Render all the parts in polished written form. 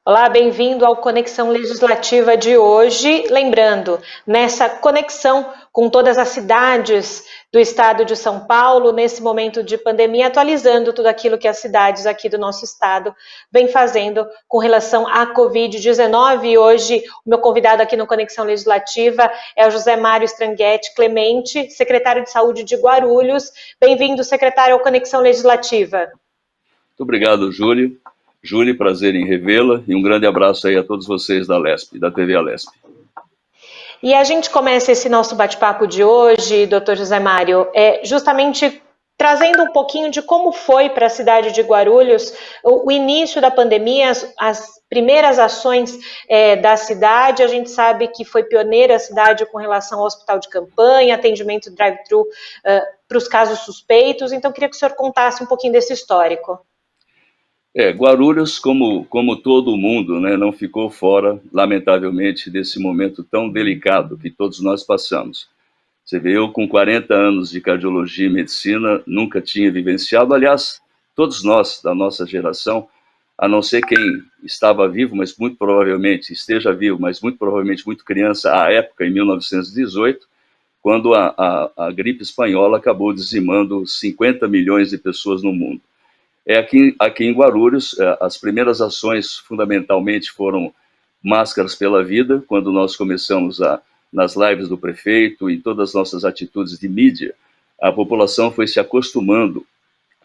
Olá, bem-vindo ao Conexão Legislativa de hoje. Lembrando, nessa conexão com todas as cidades do estado de São Paulo, nesse momento de pandemia, atualizando tudo aquilo que as cidades aqui do nosso estado vêm fazendo com relação à Covid-19. E hoje, o meu convidado aqui no Conexão Legislativa é o José Mário Stranghetti Clemente, secretário de Saúde de Guarulhos. Bem-vindo, secretário, ao Conexão Legislativa. Muito obrigado, Júlio. Júlia, prazer em revê-la e um grande abraço aí a todos vocês da LESP, da TV Alesp. E a gente começa esse nosso bate-papo de hoje, doutor José Mário, justamente trazendo um pouquinho de como foi para a cidade de Guarulhos o início da pandemia, as primeiras ações da cidade. A gente sabe que foi pioneira a cidade com relação ao hospital de campanha, atendimento drive-thru para os casos suspeitos. Então, queria que o senhor contasse um pouquinho desse histórico. Guarulhos, como todo mundo, né, não ficou fora, lamentavelmente, desse momento tão delicado que todos nós passamos. Você vê, eu com 40 anos de cardiologia e medicina, nunca tinha vivenciado, aliás, todos nós, da nossa geração, a não ser quem estava vivo, mas muito provavelmente esteja vivo, mas muito provavelmente muito criança, à época, em 1918, quando a gripe espanhola acabou dizimando 50 milhões de pessoas no mundo. Aqui em Guarulhos, as primeiras ações fundamentalmente foram máscaras pela vida, quando nós começamos nas lives do prefeito e todas as nossas atitudes de mídia, a população foi se acostumando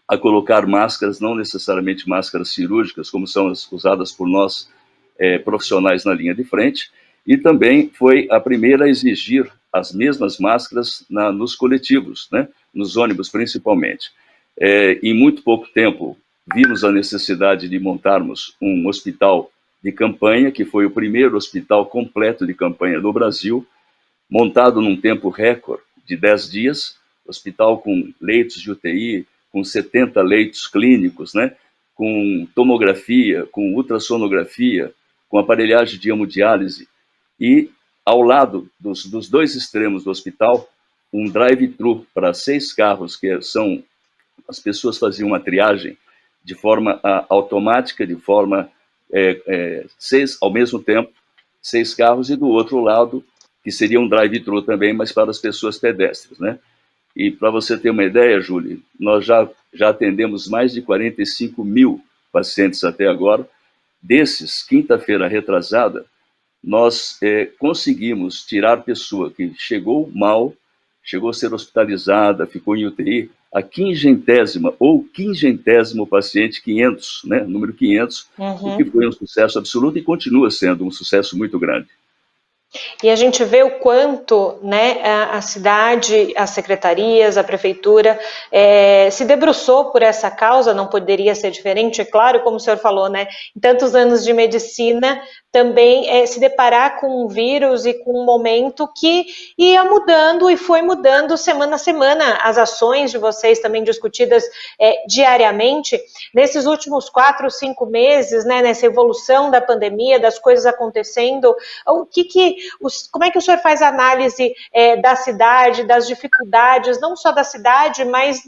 a colocar máscaras, não necessariamente máscaras cirúrgicas, como são as usadas por nós profissionais na linha de frente, e também foi a primeira a exigir as mesmas máscaras nos coletivos, né, nos ônibus principalmente. Em muito pouco tempo, vimos a necessidade de montarmos um hospital de campanha, que foi o primeiro hospital completo de campanha do Brasil, montado num tempo recorde de 10 dias, hospital com leitos de UTI, com 70 leitos clínicos, né, com tomografia, com ultrassonografia, com aparelhagem de hemodiálise, e ao lado dos dois extremos do hospital, um drive-thru para 6 carros, que são... As pessoas faziam uma triagem de forma automática, de forma 6 ao mesmo tempo, 6 carros, e do outro lado, que seria um drive-thru também, mas para as pessoas pedestres, né? E para você ter uma ideia, Júlia, nós já atendemos mais de 45 mil pacientes até agora. Desses, quinta-feira retrasada, nós conseguimos tirar pessoa que chegou mal, chegou a ser hospitalizada, ficou em UTI, a quingentésima ou quingentésimo paciente, 500, né, número 500, o que foi um sucesso absoluto e continua sendo um sucesso muito grande. E a gente vê o quanto, né, a cidade, as secretarias, a prefeitura se debruçou por essa causa. Não poderia ser diferente, é claro, como o senhor falou, né, em tantos anos de medicina, também se deparar com um vírus e com um momento que ia mudando e foi mudando semana a semana. As ações de vocês também discutidas diariamente. Nesses últimos 4, 5 meses, né, nessa evolução da pandemia, das coisas acontecendo, como é que o senhor faz análise da cidade, das dificuldades, não só da cidade, mas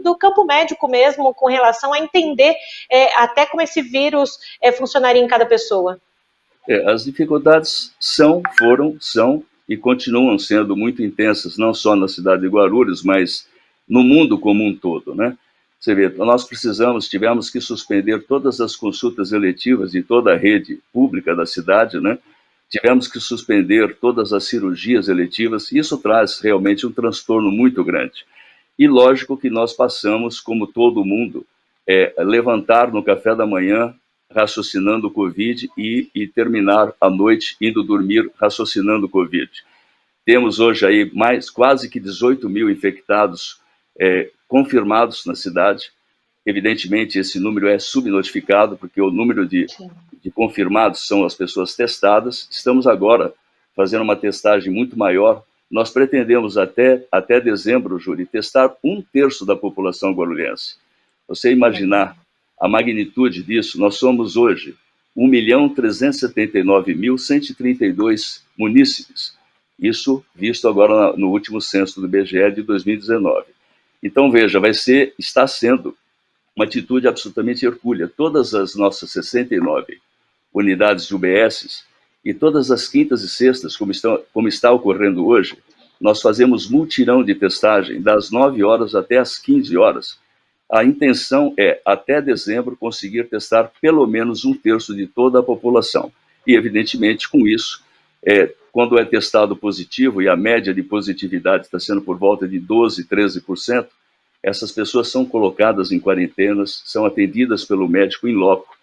do campo médico mesmo, com relação a entender até como esse vírus funcionaria em cada pessoa? As dificuldades são e continuam sendo muito intensas, não só na cidade de Guarulhos, mas no mundo como um todo, né? Você vê, nós tivemos que suspender todas as consultas eletivas de toda a rede pública da cidade, né? Tivemos que suspender todas as cirurgias eletivas. Isso traz realmente um transtorno muito grande. E lógico que nós passamos, como todo mundo, levantar no café da manhã raciocinando o Covid e terminar a noite indo dormir raciocinando o Covid. Temos hoje aí quase que 18 mil infectados confirmados na cidade. Evidentemente, esse número é subnotificado, porque o número de confirmados são as pessoas testadas. Estamos agora fazendo uma testagem muito maior. Nós pretendemos até dezembro, Júlio, testar 1/3 da população guarulhense. Você imaginar a magnitude disso, nós somos hoje 1.379.132 munícipes. Isso visto agora no último censo do IBGE de 2019. Então, veja, está sendo uma atitude absolutamente hercúlea. Todas as nossas 69 unidades de UBSs, e todas as quintas e sextas, como está ocorrendo hoje, nós fazemos mutirão de testagem das 9 horas até as 15 horas. A intenção é, até dezembro, conseguir testar pelo menos 1/3 de toda a população. E, evidentemente, com isso, quando é testado positivo, e a média de positividade está sendo por volta de 12%, 13%, essas pessoas são colocadas em quarentenas, são atendidas pelo médico in loco,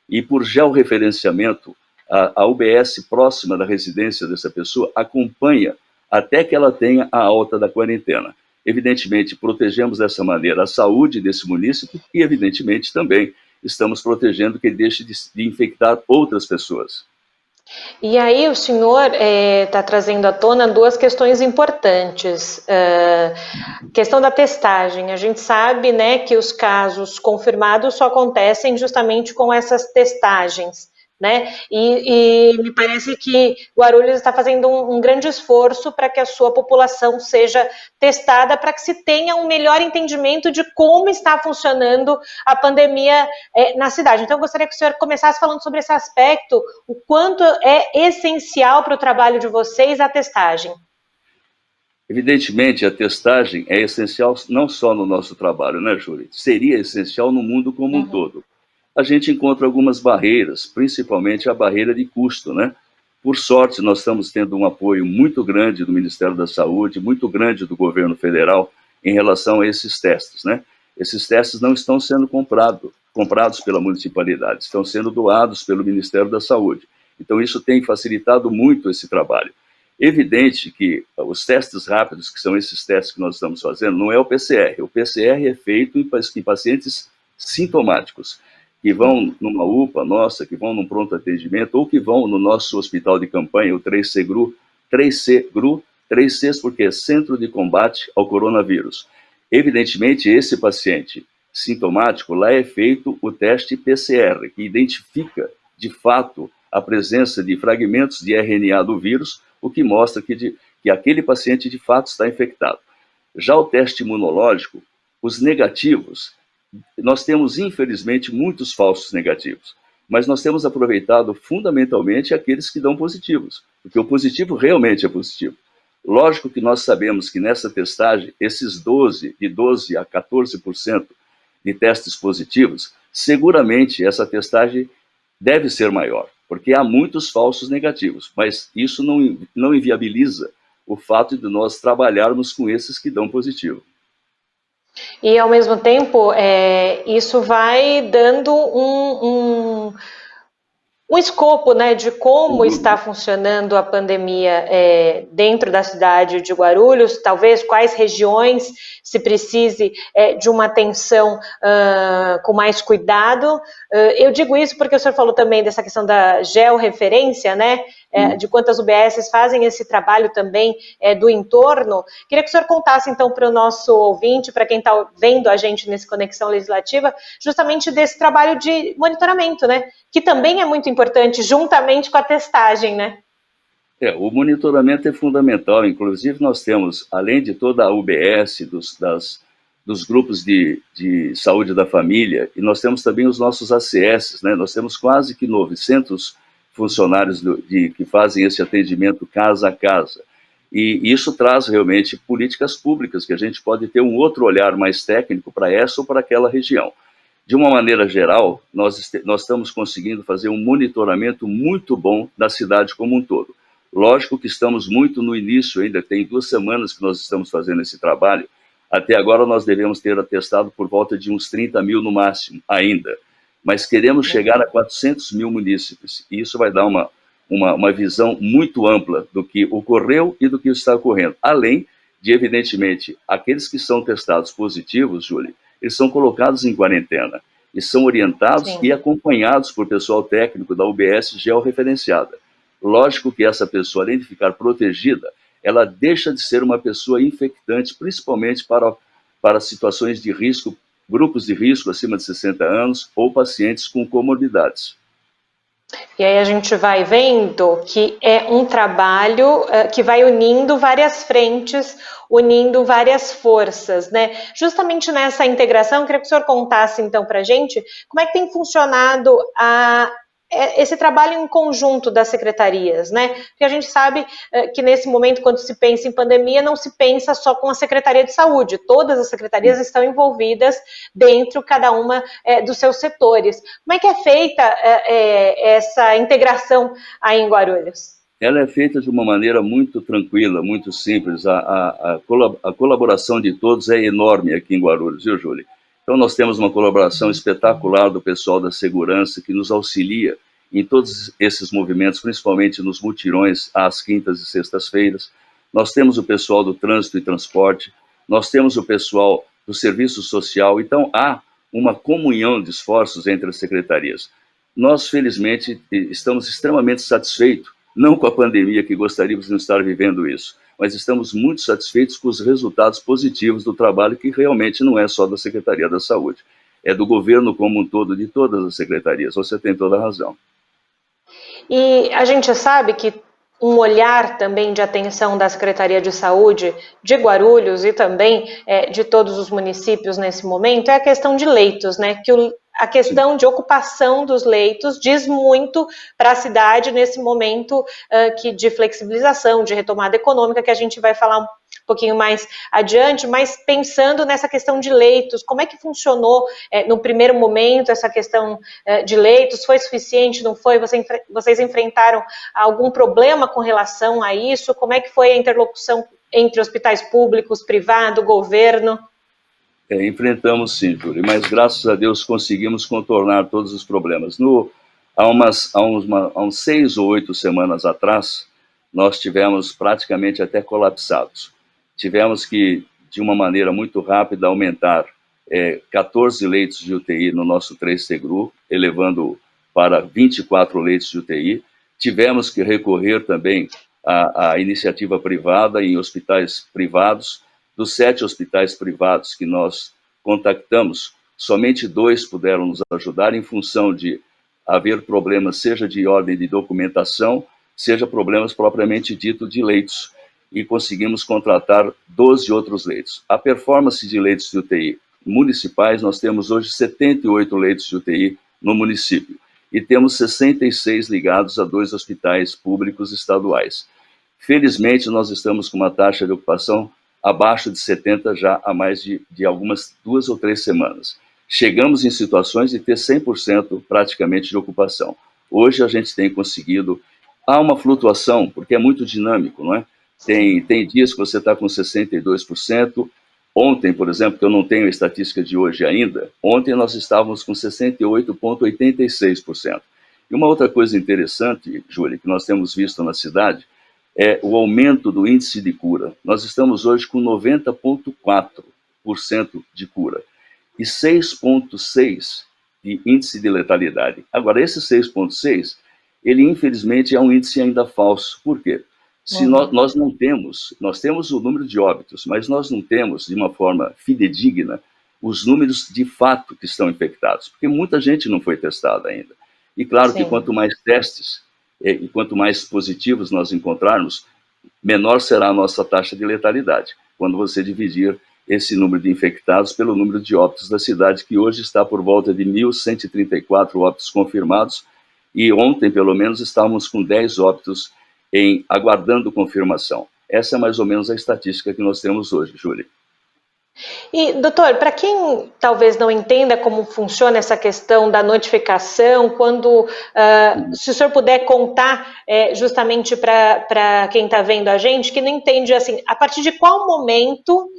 e por georreferenciamento, a UBS próxima da residência dessa pessoa acompanha até que ela tenha a alta da quarentena. Evidentemente, protegemos dessa maneira a saúde desse munícipe e, evidentemente, também estamos protegendo que ele deixe de infectar outras pessoas. E aí o senhor está trazendo à tona duas questões importantes. Questão da testagem. A gente sabe, né, que os casos confirmados só acontecem justamente com essas testagens, né? E me parece que Guarulhos está fazendo um grande esforço para que a sua população seja testada, para que se tenha um melhor entendimento de como está funcionando a pandemia na cidade. Então, eu gostaria que o senhor começasse falando sobre esse aspecto, o quanto é essencial para o trabalho de vocês a testagem. Evidentemente, a testagem é essencial não só no nosso trabalho, né, Júlia? Seria essencial no mundo como um todo. A gente encontra algumas barreiras, principalmente a barreira de custo, né? Por sorte, nós estamos tendo um apoio muito grande do Ministério da Saúde, muito grande do governo federal em relação a esses testes, né? Esses testes não estão sendo comprados pela municipalidade, estão sendo doados pelo Ministério da Saúde. Então, isso tem facilitado muito esse trabalho. Evidente que os testes rápidos, que são esses testes que nós estamos fazendo, não é o PCR. O PCR é feito em pacientes sintomáticos, que vão numa UPA nossa, que vão num pronto atendimento, ou que vão no nosso hospital de campanha, o 3C GRU, 3Cs porque é Centro de Combate ao Coronavírus. Evidentemente, esse paciente sintomático, lá é feito o teste PCR, que identifica, de fato, a presença de fragmentos de RNA do vírus, o que mostra que aquele paciente, de fato, está infectado. Já o teste imunológico, os negativos, nós temos, infelizmente, muitos falsos negativos, mas nós temos aproveitado fundamentalmente aqueles que dão positivos, porque o positivo realmente é positivo. Lógico que nós sabemos que nessa testagem, esses de 12% a 14% de testes positivos, seguramente essa testagem deve ser maior, porque há muitos falsos negativos, mas isso não inviabiliza o fato de nós trabalharmos com esses que dão positivo. E, ao mesmo tempo, isso vai dando um escopo, né, de como está funcionando a pandemia dentro da cidade de Guarulhos, talvez quais regiões se precise de uma atenção com mais cuidado. Eu digo isso porque o senhor falou também dessa questão da georreferência, né, de quantas UBSs fazem esse trabalho também do entorno. Queria que o senhor contasse, então, para o nosso ouvinte, para quem está vendo a gente nesse Conexão Legislativa, justamente desse trabalho de monitoramento, né, que também é muito importante, juntamente com a testagem, né? O monitoramento é fundamental. Inclusive, nós temos, além de toda a UBS, dos grupos de saúde da família, e nós temos também os nossos ACS, né? Nós temos quase que 900 funcionários que fazem esse atendimento casa a casa. E isso traz realmente políticas públicas, que a gente pode ter um outro olhar mais técnico para essa ou para aquela região. De uma maneira geral, nós estamos conseguindo fazer um monitoramento muito bom da cidade como um todo. Lógico que estamos muito no início ainda, tem 2 semanas que nós estamos fazendo esse trabalho. Até agora nós devemos ter atestado por volta de uns 30 mil no máximo ainda. Mas queremos chegar a 400 mil munícipes. E isso vai dar uma visão muito ampla do que ocorreu e do que está ocorrendo. Além de, evidentemente, aqueles que são testados positivos, Júlia, eles são colocados em quarentena e são orientados e acompanhados por pessoal técnico da UBS georreferenciada. Lógico que essa pessoa, além de ficar protegida, ela deixa de ser uma pessoa infectante, principalmente para situações de risco, grupos de risco acima de 60 anos ou pacientes com comorbidades. E aí a gente vai vendo que é um trabalho que vai unindo várias frentes, unindo várias forças, né? Justamente nessa integração, eu queria que o senhor contasse então para a gente como é que tem funcionado esse trabalho em conjunto das secretarias, né? Porque a gente sabe que nesse momento, quando se pensa em pandemia, não se pensa só com a Secretaria de Saúde, todas as secretarias estão envolvidas dentro, cada uma dos seus setores. Como é que é feita essa integração aí em Guarulhos? Ela é feita de uma maneira muito tranquila, muito simples. A colaboração de todos é enorme aqui em Guarulhos, viu, Júlia? Então, nós temos uma colaboração espetacular do pessoal da segurança que nos auxilia em todos esses movimentos, principalmente nos mutirões às quintas e sextas-feiras. Nós temos o pessoal do trânsito e transporte, nós temos o pessoal do serviço social. Então, há uma comunhão de esforços entre as secretarias. Nós, felizmente, estamos extremamente satisfeitos, não com a pandemia, que gostaríamos de não estar vivendo isso, mas estamos muito satisfeitos com os resultados positivos do trabalho, que realmente não é só da Secretaria da Saúde, é do governo como um todo, de todas as secretarias. Você tem toda a razão. E a gente sabe que um olhar também de atenção da Secretaria de Saúde de Guarulhos e também de todos os municípios nesse momento é a questão de leitos, né? Que a questão de ocupação dos leitos diz muito para a cidade nesse momento de flexibilização, de retomada econômica, que a gente vai falar um pouquinho mais adiante, mas pensando nessa questão de leitos, como é que funcionou no primeiro momento essa questão de leitos? Foi suficiente, não foi? Vocês enfrentaram algum problema com relação a isso? Como é que foi a interlocução entre hospitais públicos, privado, governo? Enfrentamos sim, Júlio, mas graças a Deus conseguimos contornar todos os problemas. Há uns 6 ou 8 semanas atrás, nós tivemos praticamente até colapsados. Tivemos que, de uma maneira muito rápida, aumentar 14 leitos de UTI no nosso 3T-GRU, elevando para 24 leitos de UTI. Tivemos que recorrer também à iniciativa privada em hospitais privados. Dos 7 hospitais privados que nós contactamos, somente 2 puderam nos ajudar, em função de haver problemas, seja de ordem de documentação, seja problemas propriamente dito de leitos, e conseguimos contratar 12 outros leitos. A performance de leitos de UTI municipais, nós temos hoje 78 leitos de UTI no município, e temos 66 ligados a 2 hospitais públicos estaduais. Felizmente, nós estamos com uma taxa de ocupação abaixo de 70 já há mais de algumas 2 ou 3 semanas. Chegamos em situações de ter 100% praticamente de ocupação. Hoje a gente tem conseguido, há uma flutuação, porque é muito dinâmico, não é? Tem dias que você está com 62%. Ontem, por exemplo, que eu não tenho a estatística de hoje ainda, ontem nós estávamos com 68,86%. E uma outra coisa interessante, Júlia, que nós temos visto na cidade, é o aumento do índice de cura. Nós estamos hoje com 90,4% de cura e 6,6% de índice de letalidade. Agora, esse 6,6%, ele infelizmente é um índice ainda falso. Por quê? Se nós não temos, nós temos o número de óbitos, mas nós não temos, de uma forma fidedigna, os números de fato que estão infectados, porque muita gente não foi testada ainda. E claro que quanto mais testes e quanto mais positivos nós encontrarmos, menor será a nossa taxa de letalidade, quando você dividir esse número de infectados pelo número de óbitos da cidade, que hoje está por volta de 1.134 óbitos confirmados, e ontem, pelo menos, estávamos com 10 óbitos aguardando confirmação. Essa é mais ou menos a estatística que nós temos hoje, Júlia. E, doutor, para quem talvez não entenda como funciona essa questão da notificação, se o senhor puder contar justamente para quem está vendo a gente, que não entende, assim, a partir de qual momento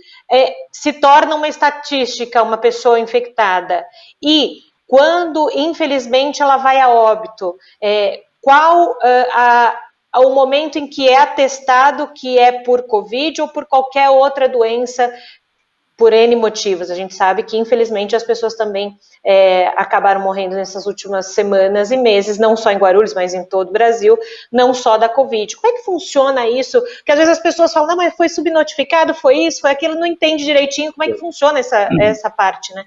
se torna uma estatística uma pessoa infectada e quando, infelizmente, ela vai a óbito, qual o momento em que é atestado que é por Covid ou por qualquer outra doença, por N motivos. A gente sabe que, infelizmente, as pessoas também acabaram morrendo nessas últimas semanas e meses, não só em Guarulhos, mas em todo o Brasil, não só da Covid. Como é que funciona isso? Porque às vezes as pessoas falam, não, mas foi subnotificado, foi isso, foi aquilo, não entende direitinho como é que funciona essa parte, né?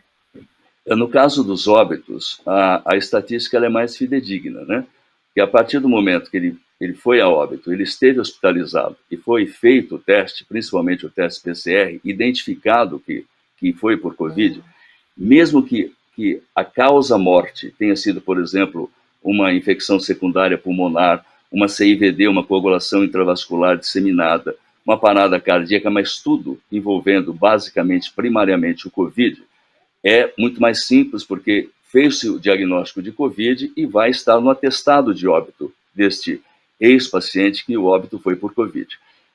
No caso dos óbitos, a estatística ela é mais fidedigna, né? Porque a partir do momento que ele foi a óbito, ele esteve hospitalizado e foi feito o teste, principalmente o teste PCR, identificado que foi por Covid, mesmo que a causa-morte tenha sido, por exemplo, uma infecção secundária pulmonar, uma CIVD, uma coagulação intravascular disseminada, uma parada cardíaca, mas tudo envolvendo basicamente, primariamente o COVID, é muito mais simples, porque fez-se o diagnóstico de COVID e vai estar no atestado de óbito deste ex-paciente que o óbito foi por COVID.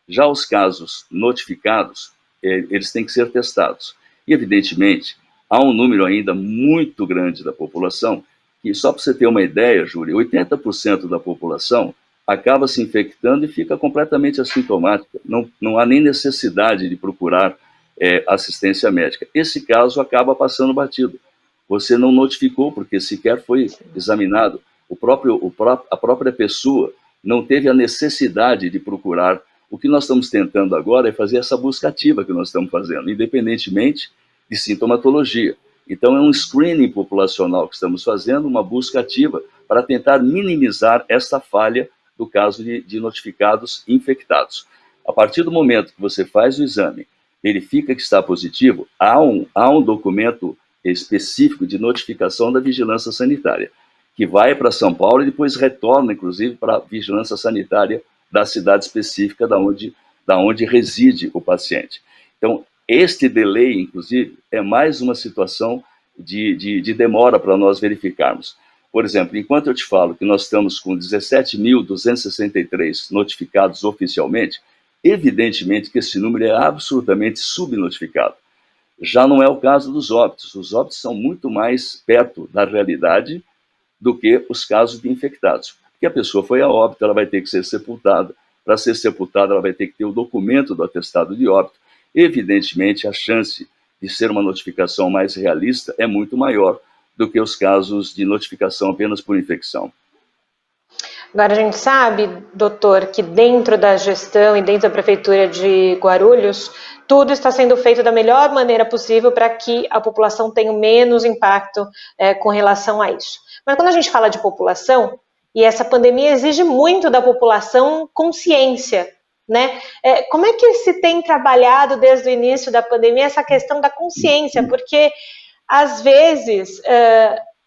Já os casos notificados, eles têm que ser testados. E, evidentemente, há um número ainda muito grande da população, que, só para você ter uma ideia, Júlia, 80% da população acaba se infectando e fica completamente assintomática. Não há nem necessidade de procurar assistência médica. Esse caso acaba passando batido. Você não notificou, porque sequer foi examinado. A própria pessoa não teve a necessidade de procurar. O que nós estamos tentando agora é fazer essa busca ativa que nós estamos fazendo, independentemente de sintomatologia. Então, é um screening populacional que estamos fazendo, uma busca ativa, para tentar minimizar essa falha do caso de notificados infectados. A partir do momento que você faz o exame, verifica que está positivo, há um documento específico de notificação da vigilância sanitária, que vai para São Paulo e depois retorna, inclusive, para a vigilância sanitária da cidade específica da onde reside o paciente. Então, este delay, inclusive, é mais uma situação de demora para nós verificarmos. Por exemplo, enquanto eu te falo que nós estamos com 17.263 notificados oficialmente, evidentemente que esse número é absolutamente subnotificado. Já não é o caso dos óbitos. Os óbitos são muito mais perto da realidade do que os casos de infectados. Porque a pessoa foi a óbito, ela vai ter que ser sepultada. Para ser sepultada, ela vai ter que ter o documento do atestado de óbito. Evidentemente, a chance de ser uma notificação mais realista é muito maior do que os casos de notificação apenas por infecção. Agora, a gente sabe, doutor, que dentro da gestão e dentro da Prefeitura de Guarulhos, tudo está sendo feito da melhor maneira possível para que a população tenha menos impacto com relação a isso. Mas quando a gente fala de população, e essa pandemia exige muito da população consciência, né? Como é que se tem trabalhado desde o início da pandemia essa questão da consciência? Porque, às vezes,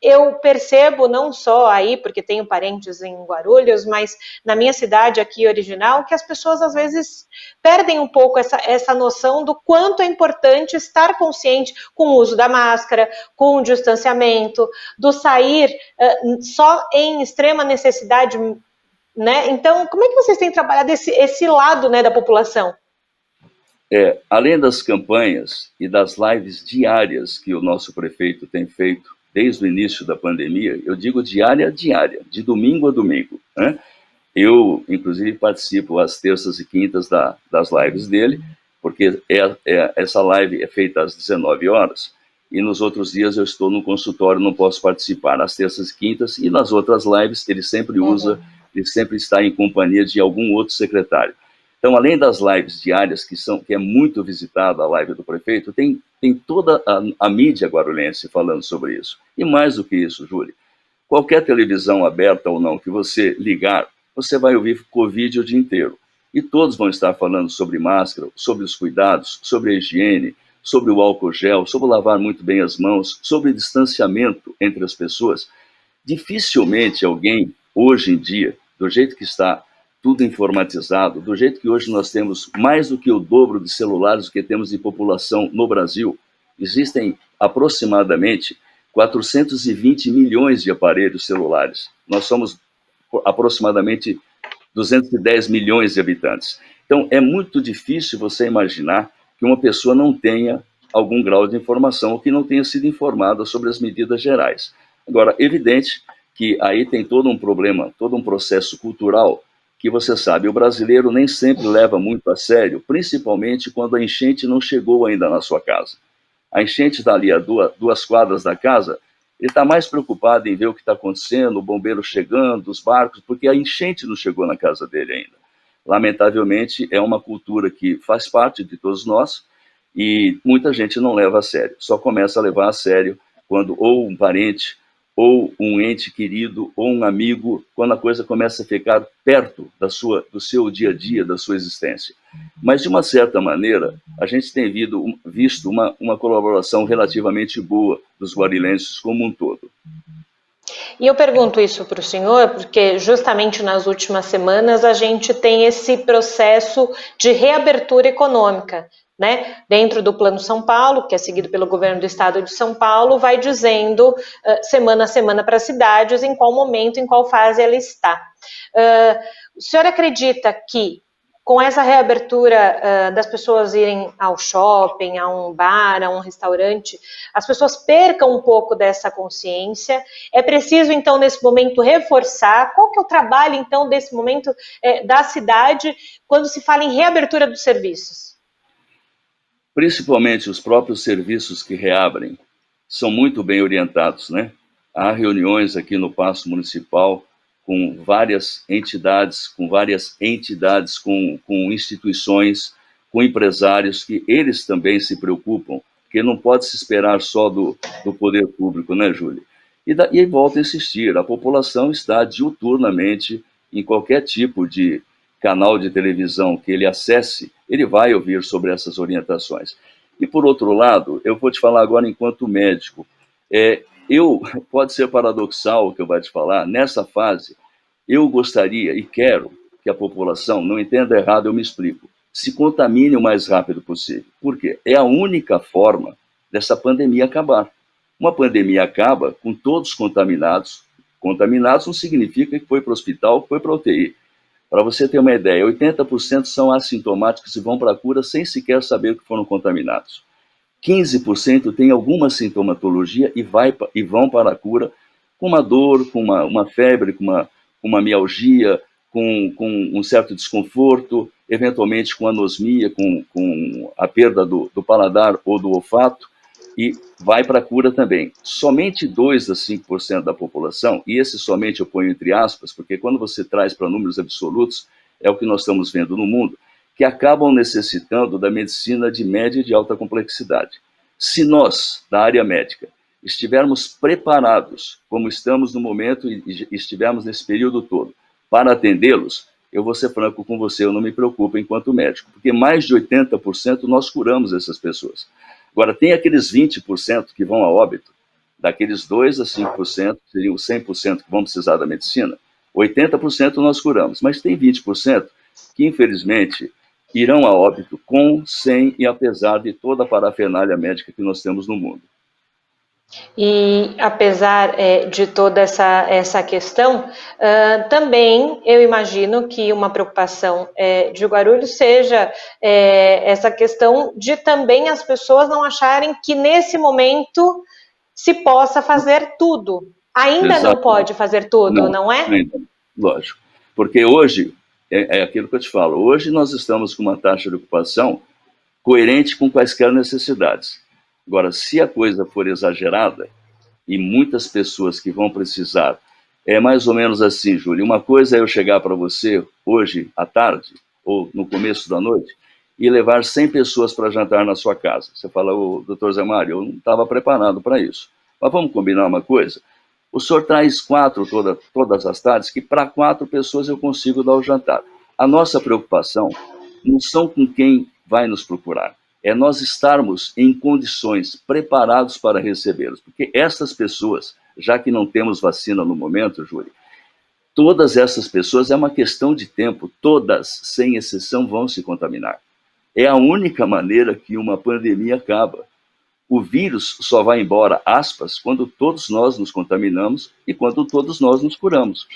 eu percebo, não só aí, porque tenho parentes em Guarulhos, mas na minha cidade aqui original, que as pessoas, às vezes, perdem um pouco essa noção do quanto é importante estar consciente com o uso da máscara, com o distanciamento, do sair só em extrema necessidade, né? Então, como é que vocês têm trabalhado esse lado, né, da população? Além das campanhas e das lives diárias que o nosso prefeito tem feito desde o início da pandemia, eu digo diária a diária, de domingo a domingo, né? Eu, inclusive, participo às terças e quintas das lives dele, porque essa live é feita às 19 horas, e nos outros dias eu estou no consultório, não posso participar, às terças e quintas, e nas outras lives ele sempre ele sempre está em companhia de algum outro secretário. Então, além das lives diárias, que é muito visitada a live do prefeito, tem toda a mídia guarulhense falando sobre isso. E mais do que isso, Júlia, qualquer televisão aberta ou não que você ligar, você vai ouvir Covid o dia inteiro. E todos vão estar falando sobre máscara, sobre os cuidados, sobre a higiene, sobre o álcool gel, sobre lavar muito bem as mãos, sobre distanciamento entre as pessoas. Dificilmente alguém, hoje em dia, do jeito que está tudo informatizado, do jeito que hoje nós temos mais do que o dobro de celulares que temos de população no Brasil, existem aproximadamente 420 milhões de aparelhos celulares. Nós somos aproximadamente 210 milhões de habitantes. Então, é muito difícil você imaginar que uma pessoa não tenha algum grau de informação ou que não tenha sido informada sobre as medidas gerais. Agora, evidente que aí tem todo um problema, todo um processo cultural que você sabe, o brasileiro nem sempre leva muito a sério, principalmente quando a enchente não chegou ainda na sua casa. A enchente está ali a duas quadras da casa, ele está mais preocupado em ver o que está acontecendo, o bombeiro chegando, os barcos, porque a enchente não chegou na casa dele ainda. Lamentavelmente, é uma cultura que faz parte de todos nós e muita gente não leva a sério. Só começa a levar a sério quando ou um parente, ou um ente querido, ou um amigo, quando a coisa começa a ficar perto do seu dia a dia, da sua existência. Mas, de uma certa maneira, a gente tem visto uma colaboração relativamente boa dos guarilenses como um todo. E eu pergunto isso para o senhor porque justamente nas últimas semanas a gente tem esse processo de reabertura econômica, né? Dentro do Plano São Paulo, que é seguido pelo governo do estado de São Paulo, vai dizendo semana a semana para as cidades em qual momento, em qual fase ela está. O senhor acredita que com essa reabertura das pessoas irem ao shopping, a um bar, a um restaurante, as pessoas percam um pouco dessa consciência? É preciso, então, nesse momento, reforçar qual que é o trabalho, então, desse momento da cidade, quando se fala em reabertura dos serviços? Principalmente os próprios serviços que reabrem são muito bem orientados, né? Há reuniões aqui no Paço Municipal com várias entidades, com instituições, com empresários que eles também se preocupam, porque não pode se esperar só do poder público, né, Júlia? E volto a insistir, a população está diuturnamente em qualquer tipo de canal de televisão que ele acesse, ele vai ouvir sobre essas orientações. E, por outro lado, eu vou te falar agora enquanto médico, pode ser paradoxal o que eu vou te falar, nessa fase, eu gostaria e quero que a população, não entenda errado, eu me explico, se contamine o mais rápido possível. Por quê? É a única forma dessa pandemia acabar. Uma pandemia acaba com todos contaminados. Contaminados não significa que foi para o hospital, que foi para a UTI. Para você ter uma ideia, 80% são assintomáticos e vão para a cura sem sequer saber que foram contaminados. 15% têm alguma sintomatologia e vão para a cura com uma dor, com uma febre, com uma mialgia, com um certo desconforto, eventualmente com anosmia, com a perda do paladar ou do olfato, e vai para a cura também. Somente 2 a 5% da população, e esse somente eu ponho entre aspas, porque quando você traz para números absolutos, é o que nós estamos vendo no mundo, que acabam necessitando da medicina de média e de alta complexidade. Se nós, da área médica, estivermos preparados, como estamos no momento e estivermos nesse período todo, para atendê-los, eu vou ser franco com você, eu não me preocupo enquanto médico, porque mais de 80% nós curamos essas pessoas. Agora, tem aqueles 20% que vão a óbito, daqueles 2 a 5%, que seriam os 100% que vão precisar da medicina, 80% nós curamos, mas tem 20% que, infelizmente, irão a óbito com, sem e apesar de toda a parafernália médica que nós temos no mundo. E apesar de toda essa questão, também eu imagino que uma preocupação de Guarulhos seja essa questão de também as pessoas não acharem que nesse momento se possa fazer tudo. Ainda Exato. não pode fazer tudo, não é? Ainda, lógico. Porque hoje, é aquilo que eu te falo, hoje nós estamos com uma taxa de ocupação coerente com quaisquer necessidades. Agora, se a coisa for exagerada, e muitas pessoas que vão precisar, é mais ou menos assim, Júlio, uma coisa é eu chegar para você hoje à tarde, ou no começo da noite, e levar 100 pessoas para jantar na sua casa. Você fala, doutor Zé Mário, eu não estava preparado para isso. Mas vamos combinar uma coisa? O senhor traz 4 todas as tardes, que para 4 pessoas eu consigo dar o jantar. A nossa preocupação não são com quem vai nos procurar, é nós estarmos em condições preparados para recebê-los. Porque essas pessoas, já que não temos vacina no momento, Júlio, todas essas pessoas, é uma questão de tempo, todas, sem exceção, vão se contaminar. É a única maneira que uma pandemia acaba. O vírus só vai embora, aspas, quando todos nós nos contaminamos e quando todos nós nos curamos.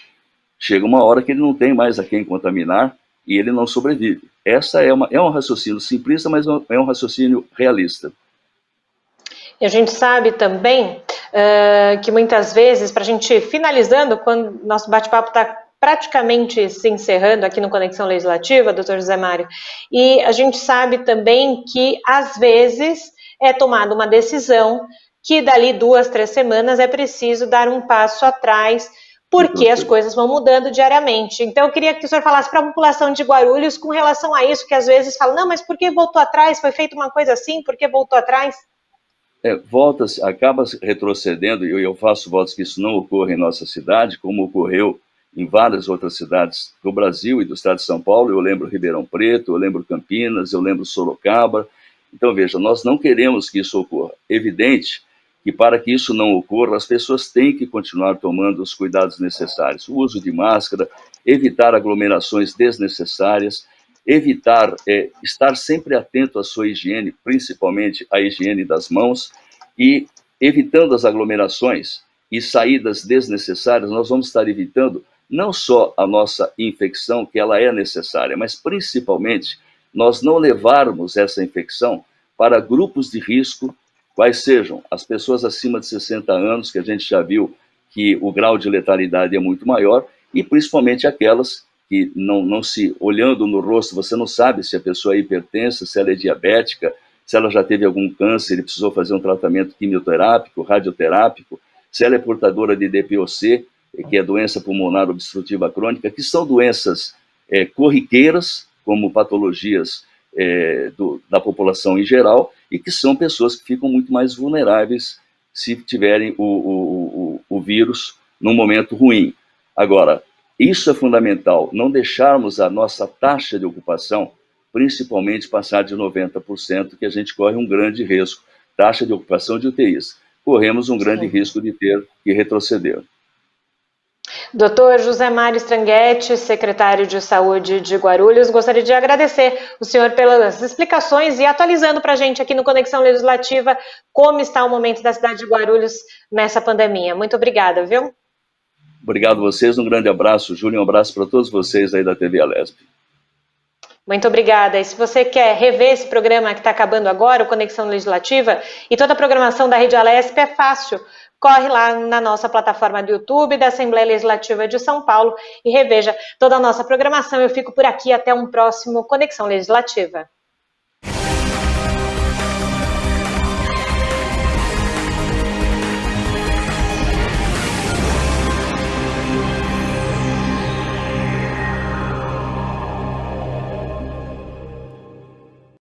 Chega uma hora que ele não tem mais a quem contaminar e ele não sobrevive. Essa é um raciocínio simplista, mas é um raciocínio realista. E a gente sabe também que muitas vezes, para a gente finalizando, quando nosso bate-papo está praticamente se encerrando aqui no Conexão Legislativa, doutor José Mário, e a gente sabe também que, às vezes, é tomada uma decisão que dali 2, 3 semanas é preciso dar um passo atrás, porque as coisas vão mudando diariamente. Então, eu queria que o senhor falasse para a população de Guarulhos com relação a isso, que às vezes fala, não, mas por que voltou atrás? Foi feita uma coisa assim, por que voltou atrás? Acaba retrocedendo, e eu faço votos que isso não ocorra em nossa cidade, como ocorreu em várias outras cidades do Brasil e do estado de São Paulo. Eu lembro Ribeirão Preto, eu lembro Campinas, eu lembro Sorocaba. Então, veja, nós não queremos que isso ocorra. Evidente que para que isso não ocorra, as pessoas têm que continuar tomando os cuidados necessários. O uso de máscara, evitar aglomerações desnecessárias, evitar estar sempre atento à sua higiene, principalmente a higiene das mãos, e evitando as aglomerações e saídas desnecessárias, nós vamos estar evitando não só a nossa infecção, que ela é necessária, mas principalmente nós não levarmos essa infecção para grupos de risco, quais sejam as pessoas acima de 60 anos, que a gente já viu que o grau de letalidade é muito maior, e principalmente aquelas que não se, olhando no rosto, você não sabe se a pessoa é hipertensa, se ela é diabética, se ela já teve algum câncer e precisou fazer um tratamento quimioterápico, radioterápico, se ela é portadora de DPOC, que é doença pulmonar obstrutiva crônica, que são doenças corriqueiras, como patologias da população em geral, e que são pessoas que ficam muito mais vulneráveis se tiverem o vírus num momento ruim. Agora, isso é fundamental, não deixarmos a nossa taxa de ocupação, principalmente passar de 90%, que a gente corre um grande risco. Taxa de ocupação de UTIs. Corremos um grande risco de ter que retroceder. Doutor José Mário Stranghetti, secretário de Saúde de Guarulhos, gostaria de agradecer o senhor pelas explicações e atualizando para a gente aqui no Conexão Legislativa como está o momento da cidade de Guarulhos nessa pandemia. Muito obrigada, viu? Obrigado a vocês, um grande abraço, Júlio, um abraço para todos vocês aí da TV Alesp. Muito obrigada. E se você quer rever esse programa que está acabando agora, o Conexão Legislativa, e toda a programação da Rede Alesp, é fácil. Corre lá na nossa plataforma do YouTube da Assembleia Legislativa de São Paulo e reveja toda a nossa programação. Eu fico por aqui até um próximo Conexão Legislativa.